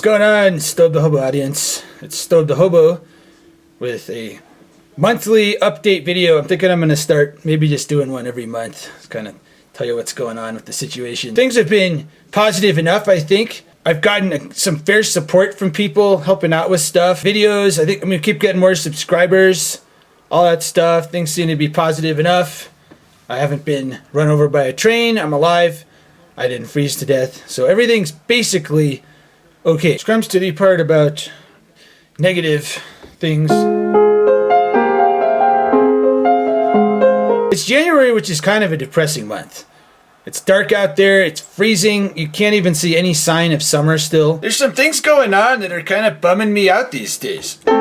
going on, Stobe the Hobo audience? It's Stobe the Hobo with a monthly update video. I'm thinking I'm going to start maybe just doing one every month. Just kind of tell you what's going on with the situation. Things have been positive enough, I think. I've gotten some fair support from people helping out with stuff. Videos, I think I'm going to keep getting more subscribers. All that stuff. Things seem to be positive enough. I haven't been run over by a train. I'm alive. I didn't freeze to death. So everything's basically okay. Which comes to the part about negative things. It's January, which is kind of a depressing month. It's dark out there, it's freezing, you can't even see any sign of summer still. There's some things going on that are kind of bumming me out these days. And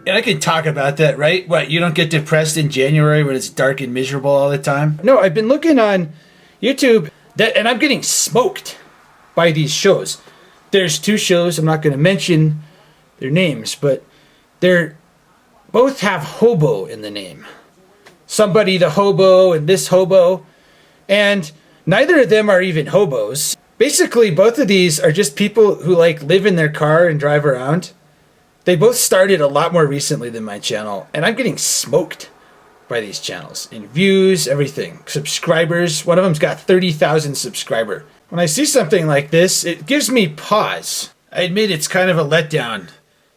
I can talk about that, right? What, you don't get depressed in January when it's dark and miserable all the time? No, I've been looking on YouTube, and I'm getting smoked by these shows. There's two shows, I'm not going to mention their names, but they're both have hobo in the name. Somebody the hobo and this hobo. And neither of them are even hobos. Basically, both of these are just people who like live in their car and drive around. They both started a lot more recently than my channel, and I'm getting smoked by these channels in views, everything. Subscribers, one of them's got 30,000 subscribers. When I see something like this, it gives me pause. I admit it's kind of a letdown.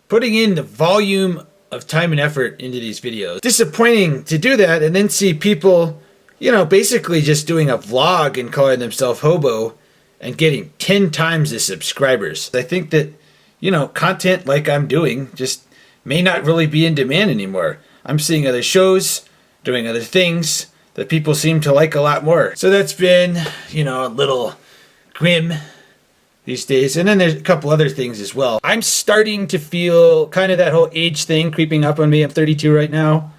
Putting in the volume of time and effort into these videos. Disappointing to do that and then see people, you know, basically just doing a vlog and calling themselves hobo and getting 10 times the subscribers. I think that, you know, content like I'm doing just may not really be in demand anymore. I'm seeing other shows doing other things that people seem to like a lot more. So that's been, you know, a little grim these days. And then there's a couple other things as well. I'm starting to feel kind of that whole age thing creeping up on me. I'm 32 right now.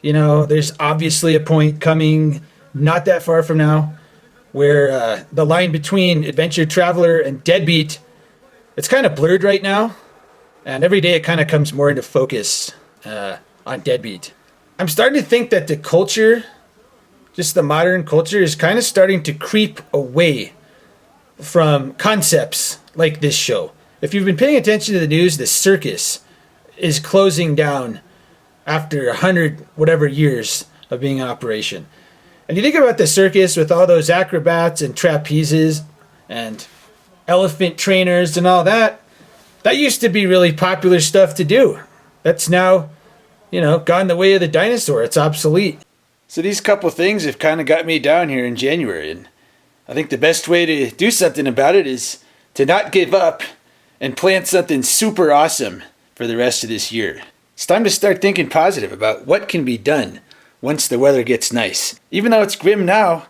You know, there's obviously a point coming not that far from now where the line between adventure traveler and deadbeat, it's kind of blurred right now. And every day it kind of comes more into focus on deadbeat. I'm starting to think that the culture, just the modern culture, is kind of starting to creep away from concepts like this show. If you've been paying attention to the news, the circus is closing down after 100 whatever years of being in operation. And you think about the circus with all those acrobats and trapezes and elephant trainers and all that, that used to be really popular stuff to do. That's now, you know, gone the way of the dinosaur. It's obsolete. So these couple things have kind of got me down here in January, and I think the best way to do something about it is to not give up and plan something super awesome for the rest of this year. It's time to start thinking positive about what can be done once the weather gets nice. Even though it's grim now,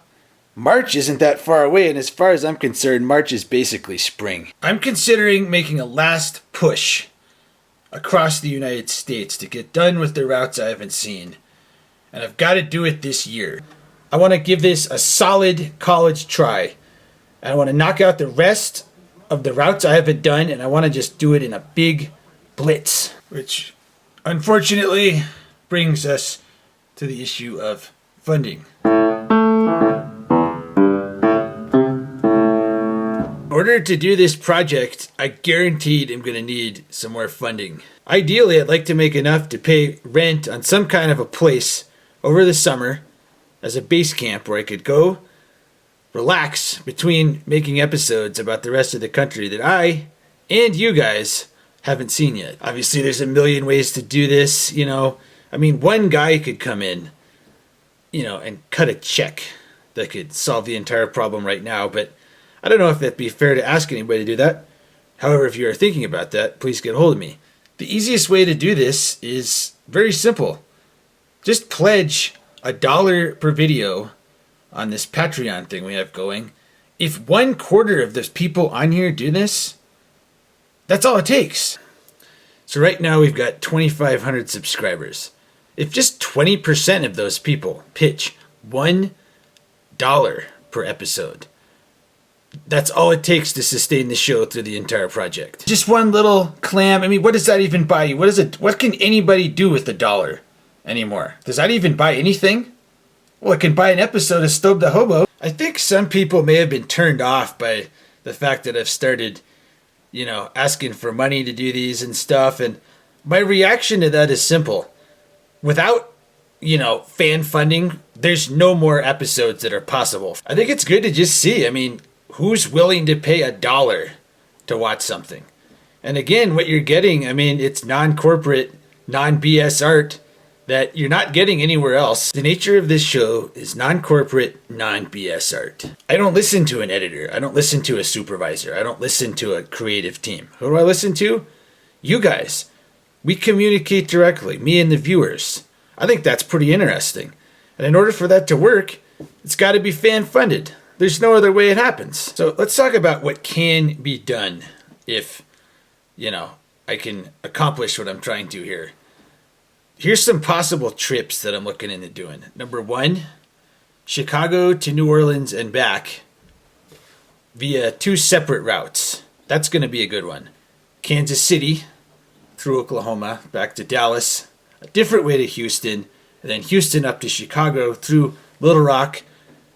March isn't that far away, and as far as I'm concerned, March is basically spring. I'm considering making a last push across the United States to get done with the routes I haven't seen. And I've got to do it this year. I want to give this a solid college try. And I want to knock out the rest of the routes I haven't done, and I want to just do it in a big blitz. Which, unfortunately, brings us to the issue of funding. In order to do this project, I guaranteed I'm going to need some more funding. Ideally, I'd like to make enough to pay rent on some kind of a place over the summer as a base camp where I could go relax between making episodes about the rest of the country that I and you guys haven't seen yet. Obviously, there's a million ways to do this, you know. I mean, one guy could come in, you know, and cut a check that could solve the entire problem right now, but I don't know if that'd be fair to ask anybody to do that. However, if you are thinking about that, please get a hold of me. The easiest way to do this is very simple. Just pledge $1 per video on this Patreon thing we have going. If 1/4 of those people on here do this, that's all it takes. So right now we've got 2,500 subscribers. If just 20% of those people pitch $1 per episode, that's all it takes to sustain the show through the entire project. Just one little clam. I mean, what does that even buy you? What can anybody do with $1 anymore? Does that even buy anything? Well, it can buy an episode of Stobe the Hobo. I think some people may have been turned off by the fact that I've started, asking for money to do these and stuff. And my reaction to that is simple. Without, fan funding, there's no more episodes that are possible. I think it's good to just see, who's willing to pay $1 to watch something? And again, what you're getting, it's non-corporate, non-BS art that you're not getting anywhere else. The nature of this show is non-corporate, non-BS art. I don't listen to an editor. I don't listen to a supervisor. I don't listen to a creative team. Who do I listen to? You guys. We communicate directly, me and the viewers. I think that's pretty interesting. And in order for that to work, it's got to be fan-funded. There's no other way it happens. So let's talk about what can be done if, I can accomplish what I'm trying to here. Here's some possible trips that I'm looking into doing. Number 1, Chicago to New Orleans and back via 2 separate routes. That's going to be a good one. Kansas City through Oklahoma back to Dallas, a different way to Houston, and then Houston up to Chicago through Little Rock,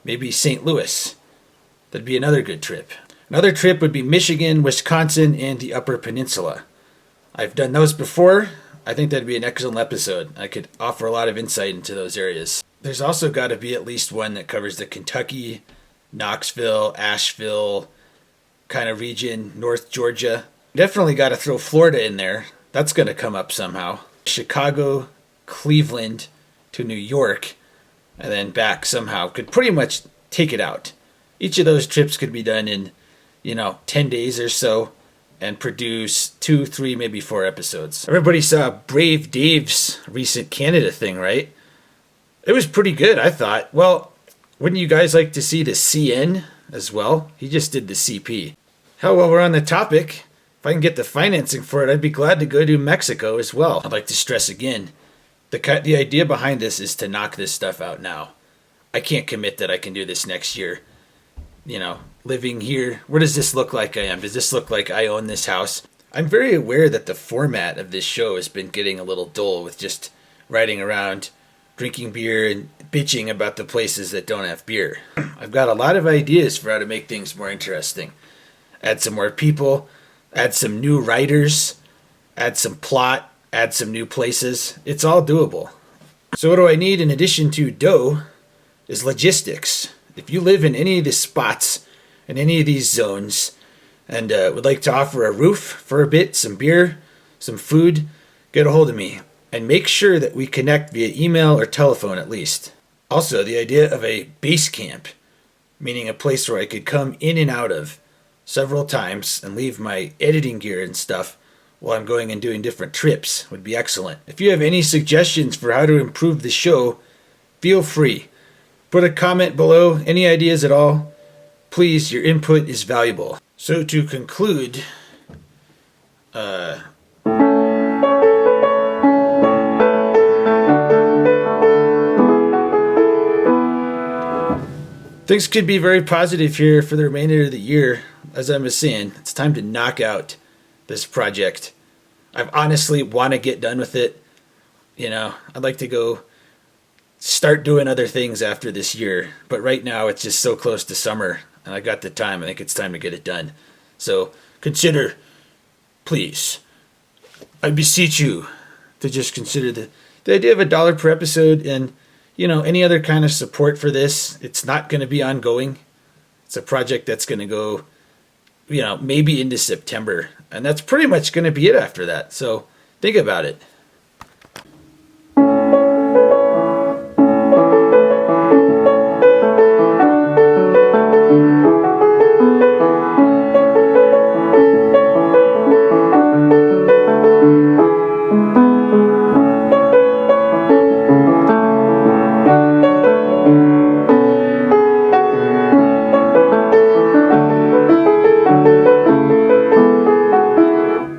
maybe St. Louis. That'd be another good trip. Another trip would be Michigan, Wisconsin, and the Upper Peninsula. I've done those before. I think that'd be an excellent episode. I could offer a lot of insight into those areas. There's also got to be at least one that covers the Kentucky, Knoxville, Asheville kind of region, North Georgia. Definitely got to throw Florida in there. That's going to come up somehow. Chicago, Cleveland to New York, and then back somehow. Could pretty much take it out. Each of those trips could be done in, 10 days or so and produce 2, 3, maybe 4 episodes. Everybody saw Brave Dave's recent Canada thing, right? It was pretty good, I thought. Well, wouldn't you guys like to see the CN as well? He just did the CP. Hell, while we're on the topic, if I can get the financing for it, I'd be glad to go to Mexico as well. I'd like to stress again, the idea behind this is to knock this stuff out now. I can't commit that I can do this next year. Living here, what does this look like I am? Does this look like I own this house? I'm very aware that the format of this show has been getting a little dull with just riding around, drinking beer, and bitching about the places that don't have beer. I've got a lot of ideas for how to make things more interesting. Add some more people, add some new writers, add some plot, add some new places. It's all doable. So what do I need in addition to dough is logistics. If you live in any of the spots in any of these zones and would like to offer a roof for a bit, some beer, some food, get a hold of me. And make sure that we connect via email or telephone at least. Also, the idea of a base camp, meaning a place where I could come in and out of several times and leave my editing gear and stuff while I'm going and doing different trips, would be excellent. If you have any suggestions for how to improve the show, feel free. Put a comment below, any ideas at all. Please, your input is valuable. So to conclude, things could be very positive here for the remainder of the year. As I was saying, it's time to knock out this project. I honestly want to get done with it. I'd like to go start doing other things after this year. But right now, it's just so close to summer, and I got the time. I think it's time to get it done. So consider, please, I beseech you to just consider the idea of $1 per episode and any other kind of support for this. It's not going to be ongoing. It's a project that's going to go, maybe into September. And that's pretty much going to be it after that. So think about it.